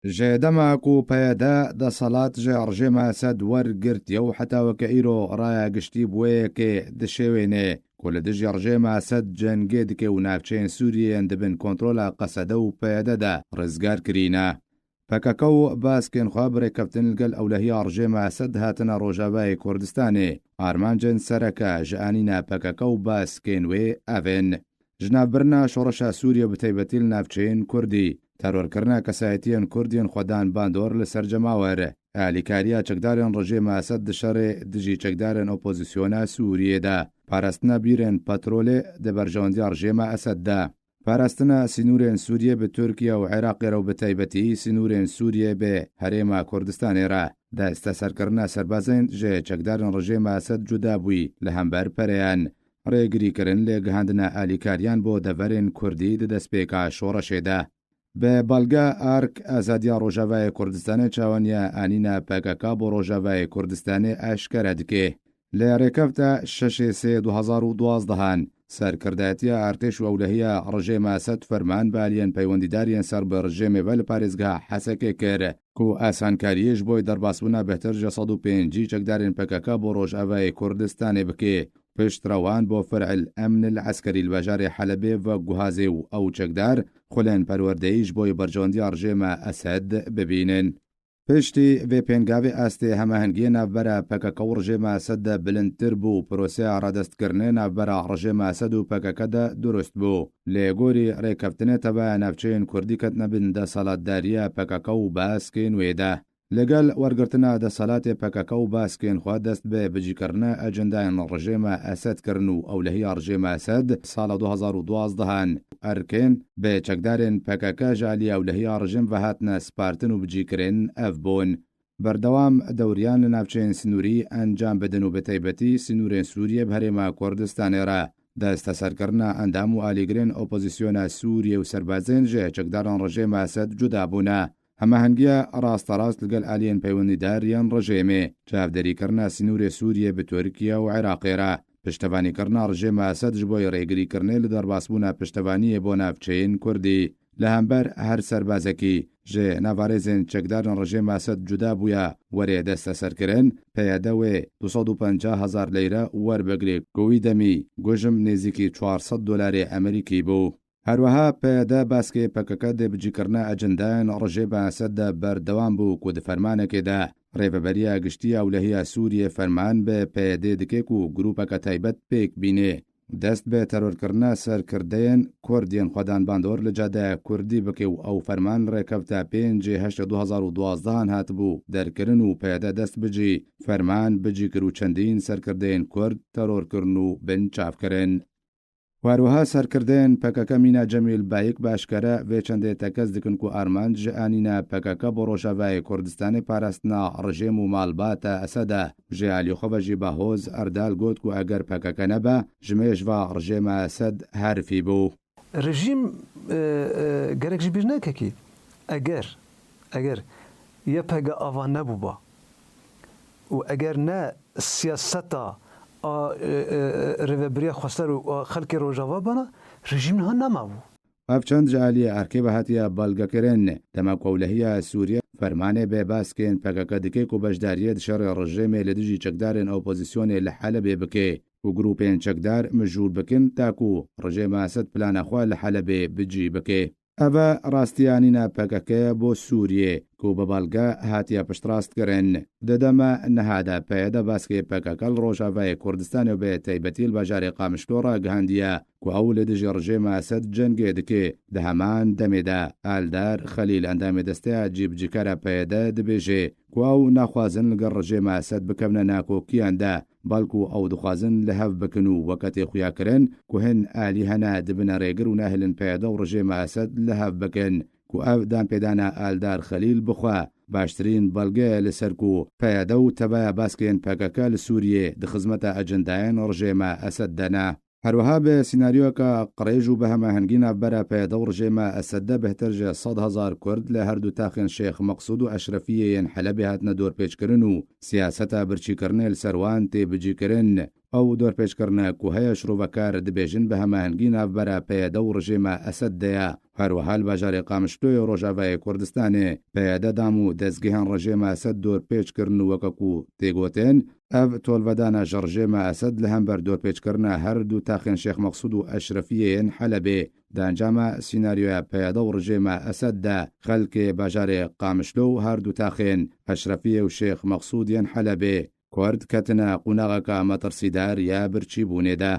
جه دماكو پیدا دا صلاة جه رجيما سد ورقرت يو حتى وكايرو رايا قشتي بويكي دشيويني كل دجي رجيما سد جنگيدكي ونافچين سوريا دبن كنترولا قصدو پیدا دا رزگار كرينا فكاكو باسكين خابري كابتن القل أولهيا رجيما سد هاتنا روجاباي كردستاني آرمانجن سركا جانينا فكاكو باسكين وي أفن جناب برنا شورشا سوريا بتيبتيل نافچين كردي ترورکردنا کەسایەتیان کوردیان خۆدان باندۆر لەسەر جەماوەرە ئالیکاریە چەکدارن ڕژێمە ئەسەد دشەڕێ دژی چەکدارن ئۆپۆزیسیۆنە سووریێدا پاراستنە بیرێن پەترۆلێ دەبەرژەوەندی ڕژێمە ئەسەددا پاراستنە سینوورێن سووریە بە تورکیا و عێراقێرە و بەتایبەتی سینوورێن سووریە بێ هەرێمە کوردستانێرە دەستە سەرکردنا سەربازین ژێ چەکدارن ڕژێمە ئەسەد جودا بووی لە هەمبەر پەرەیان ڕێگریکردن لێ گەهاندنە ئالیکاریان بۆ دەڤەرێن کوردی دەدەستپێکا شۆڕەشێدا به بەڵگە ئارک ئازادیا ڕۆژاوای کوردستانی چاوەنیە ئانینە پەکەکە بۆ ڕۆژاوای کوردستانی ئاشکرا دکێ لە ڕێکەفتە 6/3/2012 سەرکردایەتیە ئارتێش و ئەولەهیە ڕژێمە ئەسەد فەرمان بالیەن پەیوەندیداریان سەر بە ڕژێمێڤە لە پارێزگا حەسەکێ کرد کو ئاسانکاریش بۆی دەرباسبوونا بەهتر 105 چەکدارên پەکەکە بۆ ڕۆژاوای کوردستانی بکێ پشتڕەوان بۆ فرعل ئەمن العسکەری البەژارێ حەلەبێ و گوهازێ و ئەو چەکدار خولێن پەروەردەیش بۆی بەرژەوەندی ڕژێمە ئەسەد ببینن پشتی vê pêngavê astê hemahengiyê navbera PKK û rejêma Esed de bilindtir bû proseya radestkirinê navbera rejêma Esed û PKK de durust bû lê gorî rêkeftinê tebeya navçeyên Kurdî ketine bin desalatdariya PKK û baskên wê de لەگەل وەرگرتنا دەسەڵاتێ پەکەکە و باسکێن خوا دەست بێ بجیکردنە ئەجندایان ڕژێمە ئەسەدکردن و ئەولەهی ڕژێمە ئەسەد ساڵە 2012 ئەرکێن بێ چەکدارێن پەکەکە ژالی ئەولەهی ڕژێم بەهاتنە سپارتن و بجیکرێن ئەف بوون بەردەوام دەوریان لە ناوچەیەن سنووری ئەنجام بدن و بەتایبەتی سنوورێن سووریە بهەرێمە کوردستانێرە دەستە سەرکردنە ئەندام و ئالیگرێن ئۆپۆزیسیۆنە سووریە و سەربازێن ژێ چەکداران ڕژێمە ئەسەد جودابوونە هەماهەنگیە ڕاستەڕاست لەگەڵ ئالیەن پەیوەندیداریان ڕژێمێ چاودێریکردنا سینوورێ سووریە بە تورکیا و عێراقێرە پشتەوانیکردنا ڕژێمە ئەسەد ji بۆی ڕێگریکردنێ لە دەرباسبوونا پشتەوانیە بۆ ناوچەیەن کوردی لە هەمبەر هەر سەربازەکی ژێ ناوارێزێن چەکدارن ڕژێمە ئەسەد جودا بووە وەرێ دەستە سەرکردن پەیەدەوێ 250,000 لەیرە وەربگرێ گۆوی دەمی گۆژم نێزیکی 400 دۆلاری ئەمریکی بوو هەروەها پێدە باسکێ پەکەکە دەبجیکردنە ئەجندایان ڕژێمە ئەسەددا بەردەوام بوو کو دفەرمانێکێدا ڕێبەبەریە گشتیە ئەولەهیە سووریە فەرمان بە پێدێ دکێک و گروپەکە تایبەت پێک بینێ دەست بێ تەرۆرکردنە سەرکردەیەن کوردیان خۆدان باندۆر لە جادایە کوردی بکێ و ئەو فەرمان ڕێکەفتە 5/8/2012 هاتبوو دەرکردن و پێدە دەست بجی فەرمان بجیکرد و چەندین سەرکردەیەن کورد تەرۆرکردن و بن چاافکردن واروها سەرکردێن پەکەکە مینا جەمیل بایک باشکەرە vê çendê tekez dikin ku armanc ji anîna PKK bo Rojavayê Kurdistanê parastina rejêm û malbata Esedê ji alîxwe jî Bahoz Erdal got ku eger PKK nebe ji mêjva rejêma Esed herfî bû. Rejîm gerek ji bîr nekekî eger ya pega ava nebûba û eger ne siyaseta rêveberiya xwestar û xelkê Rojava bana rejîm niha nemabû. Ev çend ji aliyê erkê ve hatiye balgekirin dema Ewlehiya Sûriye fermanê bê baskên PKK dike ku beşdariyê dişarê rejêmê li dijî çekdarên opozisyonê li Helebê bike û grûpên çekdar mijûr bikin ta ku rejêma Esed plana xwe li Helebê bicî bike. Ev rastiyanîna PKK bo Sûriyê ku bi balga hatiye piştrastkirin di dema nihada peyda baskê PKK li Rojavayê Kurdistanê bê taybetî li bajarê Qamişlora gihandiye ku ew li dijî rejêma Esed cengê dike di heman demê de Eldar Xelîl endamê desteya cîbcîkara peyda dibêje ku ew naxwazin li gel rejêma Esed bikevne nakokiyan de balku ew dixwazin li hev bikin û weketê xuya kirin ku hin alî hene dibine rêgir û nehilin peyda û rejêma Esed li hev bikin ku ev danpêdana Eldar Xelîl bixwe baştirîn belge li ser ku peyda û tebeya baskên PKK li Sûriyê di xizmeta ecendayên rejêma Esed de ne. هەروەها بە سیناریۆکە قڕێژ و بە هەماهەنگی ناوبەرە پێدە و ڕژێمە ئەسەدە بەهتر ژە 100,000 کورد لە هەردوو تاخێن شێخ مەقسوود و ئەشرەفیەیەن حەلەبێ هاتنە دۆرپێچکردن و سیاسەتە برچیکردنێ لەسەروان تێبجیکردن ئەو دۆرپێچکردنە کو هەیە شرۆڤەکار دەبێژن بە هەماهنگی ناوبەرە پەیەدە و ڕژێمە ئەسەددەیە هەروەها باژارێ قامشتۆی ڕۆژاوای کوردستانێ پەیەدەدام و دەستگەهێن ڕژێمە ئەسەد دۆرپێچکردن و وەکەکو تێگوتێن ئەv تۆلڤەدانە ژە ڕژێمە ئەسەد لە هەمبەر دۆرپێچکردنە هەردوو تاخێن شێخ مەقسوود و ئەشرەفیەیەن حەلەبێ دانجامە سیناریۆیە پەیەدە و ڕژێمە ئەسەددا خەلکێ باژارێ قامشتۆ و هەردوو تاخێن ئەشرەفیە و شێخ مەقسوودیان حەلەبێ کورد کەتنە قوناغەکە مەترسیدار یا برچی بوونێدا